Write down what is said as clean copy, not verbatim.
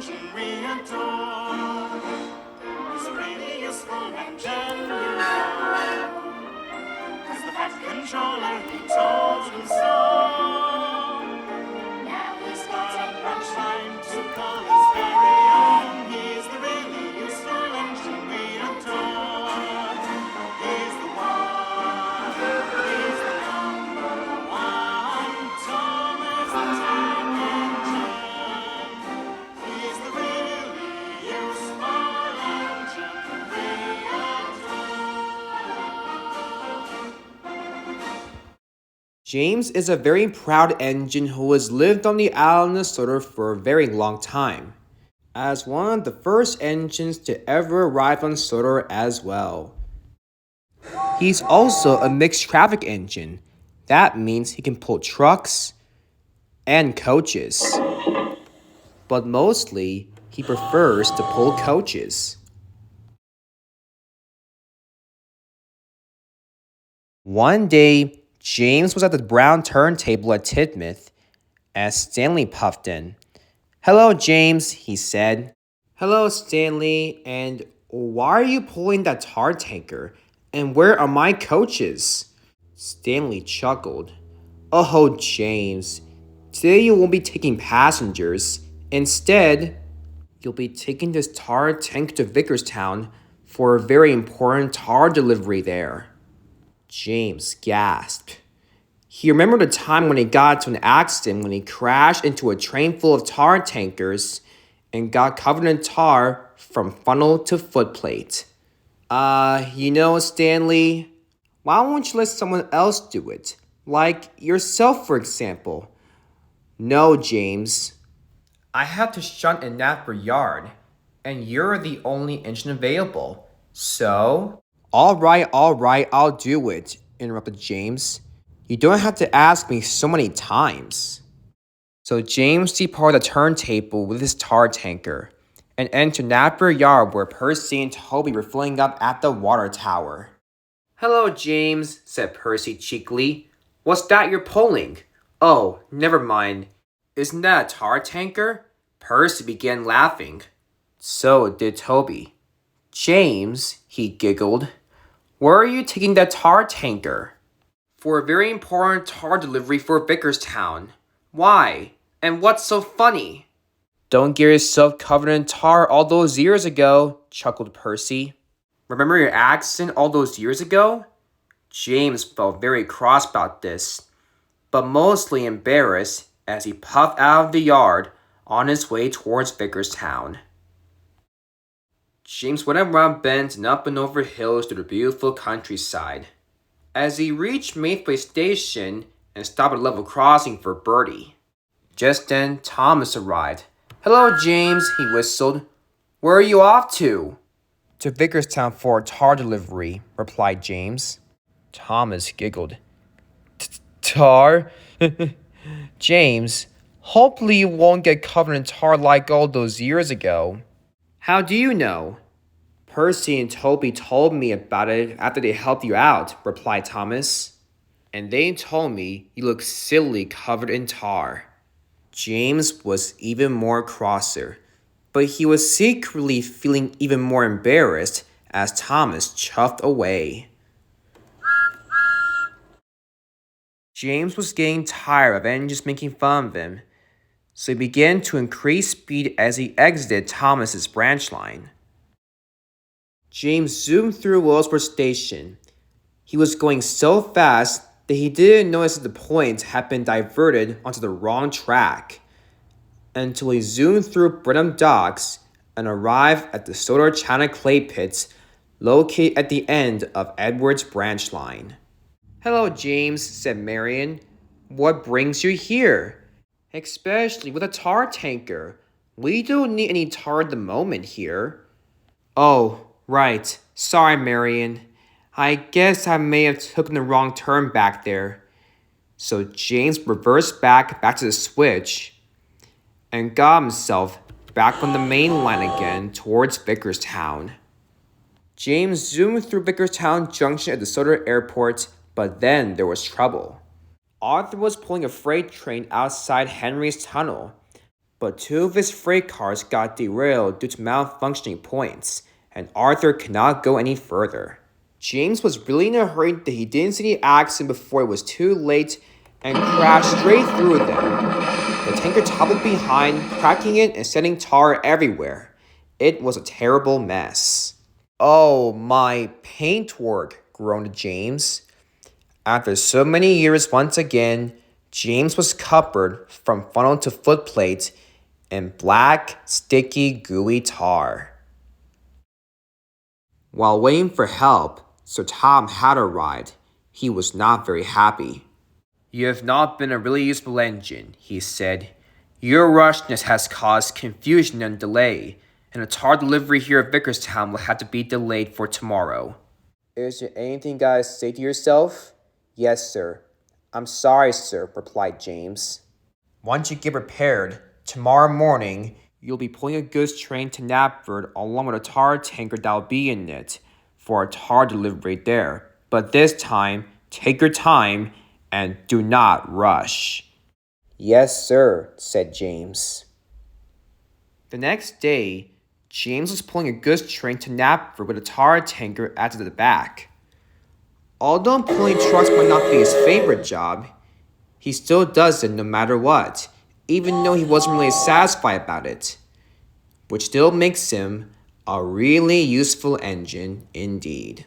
engine we adore is a really useful engine, you know, 'cause the fat controller, he told him so. Now he's got a punchline to call his very own. He's the really useful engine we adore. He's the one. He's the number one. Thomas the Tank Engine. He's the really useful engine we adore. James is a very proud engine who has lived on the island of Soda for a very long time, as one of the first engines to ever arrive on Soda as well. He's also a mixed traffic engine. That means he can pull trucks and coaches. But mostly, he prefers to pull coaches. One day, James was at the brown turntable at Tidmouth as Stanley puffed in. "Hello, James," he said. "Hello, Stanley, and why are you pulling that tar tanker? And where are my coaches?" Stanley chuckled. "Oh, James, today you won't be taking passengers. Instead, you'll be taking this tar tank to Vickerstown for a very important tar delivery there." James gasped. He remembered a time when he got into an accident when he crashed into a train full of tar tankers and got covered in tar from funnel to footplate. Stanley, why won't you let someone else do it? Like yourself, for example." "No, James. I have to shunt in Napa Yard, and you're the only engine available. So—" All right, I'll do it," interrupted James. "You don't have to ask me so many times." So James departed the turntable with his tar tanker and entered Napa Yard where Percy and Toby were filling up at the water tower. "Hello, James," said Percy cheekily. "What's that you're pulling?" "Oh, never mind. Isn't that a tar tanker?" Percy began laughing. So did Toby. "James," he giggled, "where are you taking that tar tanker?" "For a very important tar delivery for Vickerstown." "Why? And what's so funny?" "Don't get yourself covered in tar all those years ago," chuckled Percy. "Remember your accident all those years ago?" James felt very cross about this, but mostly embarrassed as he puffed out of the yard on his way towards Vickerstown. James went around bends and up and over hills through the beautiful countryside. As he reached Maithwaite Station and stopped at a level crossing for Bertie. Just then, Thomas arrived. "Hello, James," he whistled. "Where are you off to?" "To Vickerstown for a tar delivery," replied James. Thomas giggled. "Tar? James, hopefully you won't get covered in tar like all those years ago." "How do you know?" "Percy and Toby told me about it after they helped you out," replied Thomas. "And they told me you look silly covered in tar." James was even more crosser, but he was secretly feeling even more embarrassed as Thomas chuffed away. James was getting tired of engines making fun of him, so he began to increase speed as he exited Thomas's branch line. James zoomed through Williamsport Station. He was going so fast that he didn't notice that the point had been diverted onto the wrong track until he zoomed through Brenham Docks and arrived at the Soda China Clay Pits located at the end of Edward's branch line. "Hello, James," said Marion. "What brings you here? Especially with a tar tanker. We don't need any tar at the moment here." "Oh, right. Sorry, Marion. I guess I may have taken the wrong turn back there." So James reversed back to the switch and got himself back on the main line again towards Vickerstown. James zoomed through Vickerstown Junction at the Soda Airport, but then there was trouble. Arthur was pulling a freight train outside Henry's Tunnel, But two of his freight cars got derailed due to malfunctioning points, and Arthur cannot go any further. James was really in a hurry that he didn't see the accident before it was too late and crashed straight through them. The tanker toppled behind, cracking it and setting tar everywhere. It was a terrible mess. "Oh, my paintwork," groaned James. After so many years, once again, James was covered from funnel to footplate in black, sticky, gooey tar. While waiting for help, Sir Tom had arrived. He was not very happy. "You have not been a really useful engine," he said. "Your rushness has caused confusion and delay, and a tar delivery here at Vickerstown will have to be delayed for tomorrow." "Is there anything you gotta say to yourself?" "Yes, sir." "I'm sorry, sir," replied James. "Once you get prepared, tomorrow morning, you'll be pulling a goods train to Knapford along with a tar tanker that'll be in it for a tar delivery there. But this time, take your time and do not rush." "Yes, sir," said James. The next day, James was pulling a goods train to Knapford with a tar tanker added to the back. Although pulling trucks might not be his favorite job, he still does it no matter what, even though he wasn't really satisfied about it, which still makes him a really useful engine indeed.